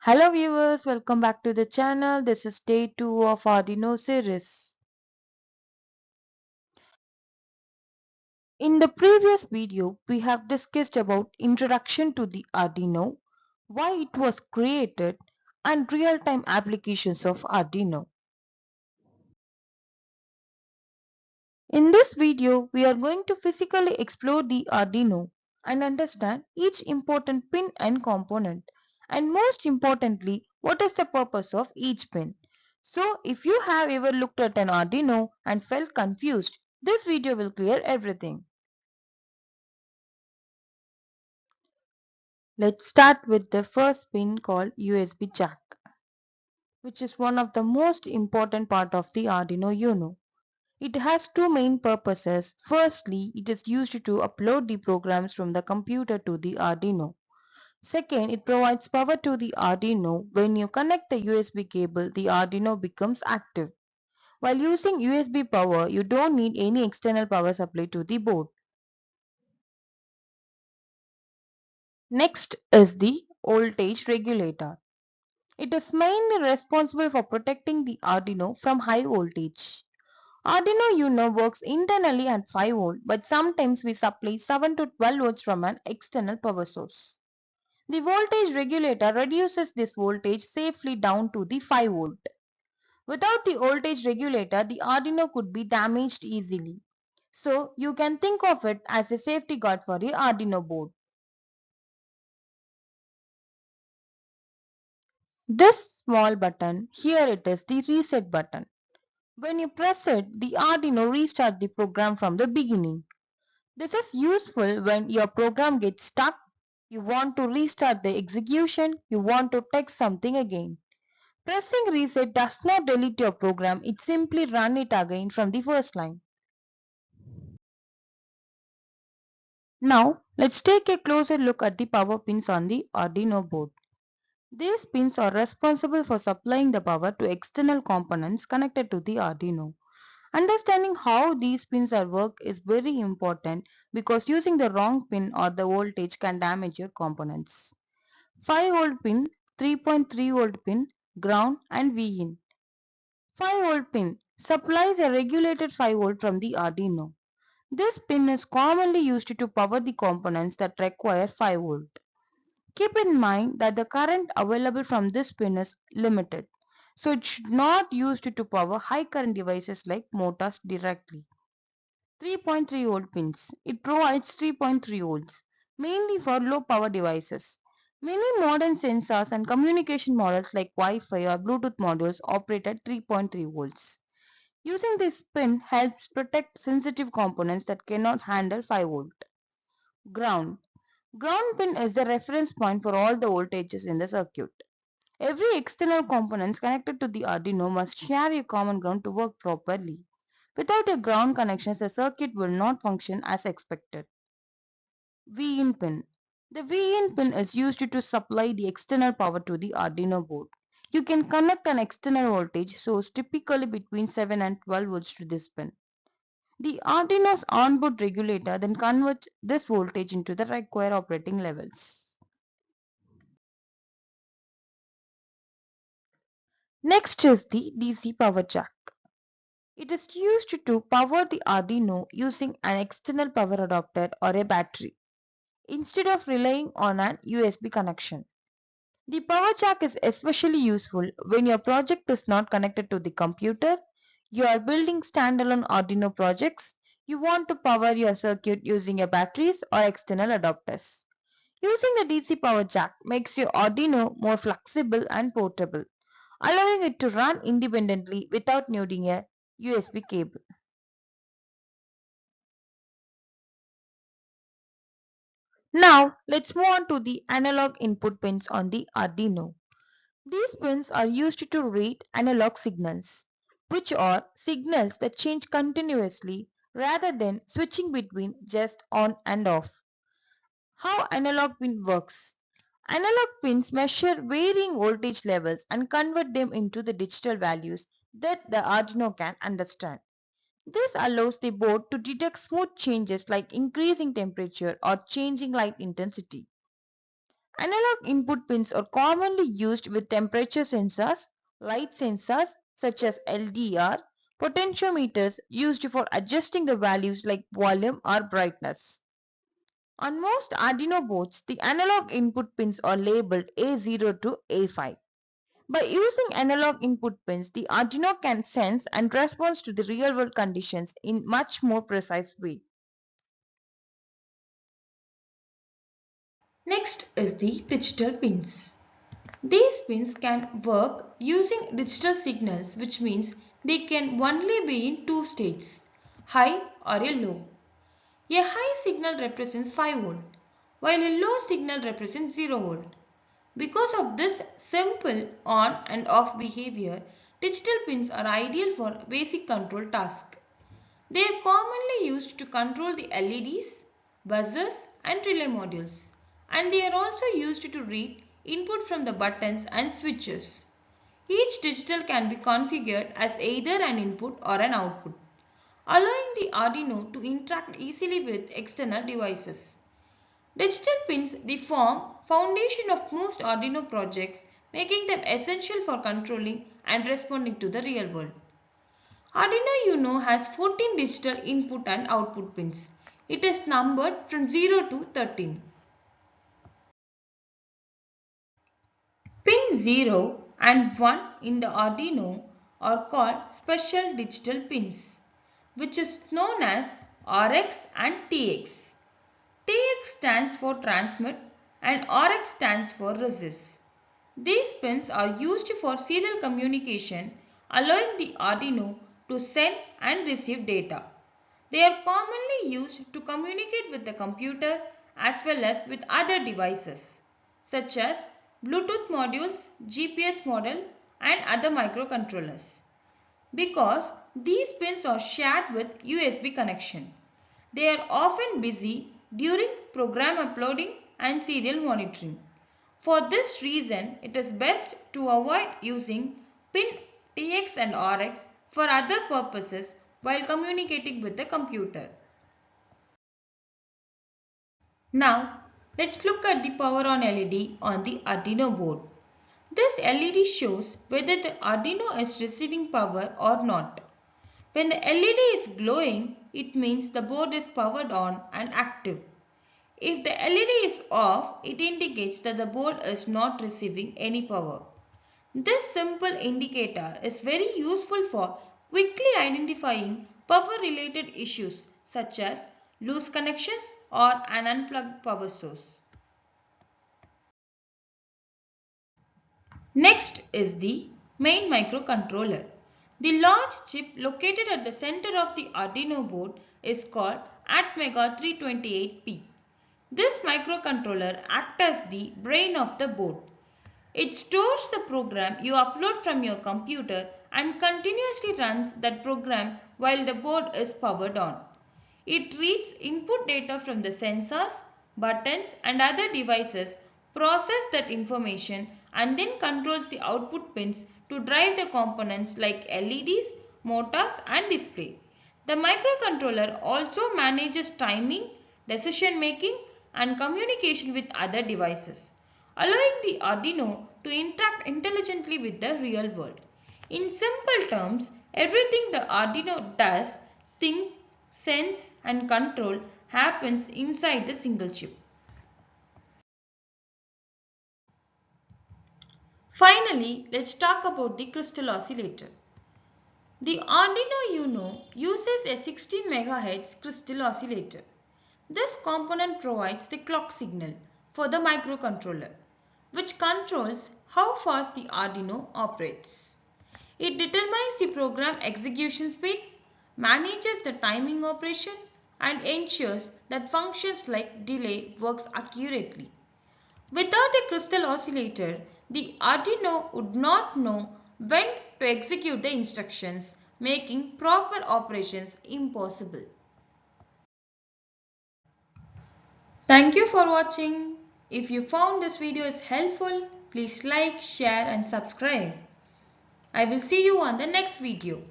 Hello viewers, welcome back to the channel. This is day 2 of Arduino series. In the previous video, we have discussed about introduction to the Arduino, why it was created, and real-time applications of Arduino. In this video, we are going to physically explore the Arduino and understand each important pin and component, and most importantly, what is the purpose of each pin. So, if you have ever looked at an Arduino and felt confused, this video will clear everything. Let's start with the first pin called USB jack, which is one of the most important part of the Arduino Uno. It has two main purposes. Firstly, it is used to upload the programs from the computer to the Arduino. Second, it provides power to the Arduino. When you connect the USB cable, the Arduino becomes active. While using USB power, you don't need any external power supply to the board. Next is the voltage regulator. It is mainly responsible for protecting the Arduino from high voltage. Arduino Uno works internally at 5 volt, but sometimes we supply 7 to 12 volts from an external power source. The voltage regulator reduces this voltage safely down to the 5 volt. Without the voltage regulator, the Arduino could be damaged easily. So you can think of it as a safety guard for the Arduino board. This small button, here it is the reset button. When you press it, the Arduino restarts the program from the beginning. This is useful when your program gets stuck, you want to restart the execution, you want to text something again. Pressing reset does not delete your program, it simply runs it again from the first line. Now, let's take a closer look at the power pins on the Arduino board. These pins are responsible for supplying the power to external components connected to the Arduino. Understanding how these pins are work is very important because using the wrong pin or the voltage can damage your components. 5 volt pin, 3.3 volt pin, ground and V-in. 5 volt pin supplies a regulated 5 volt from the Arduino. This pin is commonly used to power the components that require 5 volt. Keep in mind that the current available from this pin is limited, so it should not used to power high current devices like motors directly. 3.3 volt pins. It provides 3.3 volts, mainly for low power devices. Many modern sensors and communication models like Wi-Fi or Bluetooth modules operate at 3.3 volts. Using this pin helps protect sensitive components that cannot handle 5 volt. Ground. Ground pin is the reference point for all the voltages in the circuit. Every external component connected to the Arduino must share a common ground to work properly. Without a ground connection, the circuit will not function as expected. V-in pin. The V-in pin is used to supply the external power to the Arduino board. You can connect an external voltage source typically between 7 and 12 volts to this pin. The Arduino's onboard regulator then converts this voltage into the required operating levels. Next is the DC power jack. It is used to power the Arduino using an external power adapter or a battery, instead of relying on an USB connection. The power jack is especially useful when your project is not connected to the computer, you are building standalone Arduino projects, you want to power your circuit using your batteries or external adapters. Using the DC power jack makes your Arduino more flexible and portable, allowing it to run independently without needing a USB cable. Now, let's move on to the analog input pins on the Arduino. These pins are used to read analog signals, which are signals that change continuously rather than switching between just on and off. How analog pin works? Analog pins measure varying voltage levels and convert them into the digital values that the Arduino can understand. This allows the board to detect smooth changes like increasing temperature or changing light intensity. Analog input pins are commonly used with temperature sensors, light sensors such as LDR, potentiometers used for adjusting the values like volume or brightness. On most Arduino boards, the analog input pins are labeled A0 to A5. By using analog input pins, the Arduino can sense and respond to the real-world conditions in much more precise way. Next is the digital pins. These pins can work using digital signals, which means they can only be in two states, high or a low. A high signal represents 5 volt, while a low signal represents 0 volt. Because of this simple on and off behavior, digital pins are ideal for basic control tasks. They are commonly used to control the LEDs, buzzers and relay modules, and they are also used to read input from the buttons and switches. Each digital can be configured as either an input or an output, allowing the Arduino to interact easily with external devices. Digital pins they form foundation of most Arduino projects, making them essential for controlling and responding to the real world. Arduino Uno has 14 digital input and output pins. It is numbered from 0 to 13. Pin 0 and 1 in the Arduino are called special digital pins, which is known as RX and TX. TX stands for transmit and RX stands for resist. These pins are used for serial communication, allowing the Arduino to send and receive data. They are commonly used to communicate with the computer as well as with other devices such as Bluetooth modules, GPS module and other microcontrollers. Because these pins are shared with USB connection, they are often busy during program uploading and serial monitoring. For this reason, it is best to avoid using pin TX and RX for other purposes while communicating with the computer. Now, let's look at the power on LED on the Arduino board. This LED shows whether the Arduino is receiving power or not. When the LED is glowing, it means the board is powered on and active. If the LED is off, it indicates that the board is not receiving any power. This simple indicator is very useful for quickly identifying power related issues such as loose connections or an unplugged power source. Next is the main microcontroller. The large chip located at the center of the Arduino board is called Atmega 328P. This microcontroller acts as the brain of the board. It stores the program you upload from your computer and continuously runs that program while the board is powered on. It reads input data from the sensors, buttons and other devices, process that information and then controls the output pins to drive the components like LEDs, motors and display. The microcontroller also manages timing, decision making and communication with other devices, allowing the Arduino to interact intelligently with the real world. In simple terms, everything the Arduino does, think, sense and control happens inside the single chip. Finally, let's talk about the crystal oscillator. The Arduino Uno uses a 16 MHz crystal oscillator. This component provides the clock signal for the microcontroller, which controls how fast the Arduino operates. It determines the program execution speed, manages the timing operation, and ensures that functions like delay works accurately. Without a crystal oscillator, the Arduino would not know when to execute the instructions, making proper operations impossible. Thank you for watching. If you found this video is helpful, please like, share and subscribe. I will see you on the next video.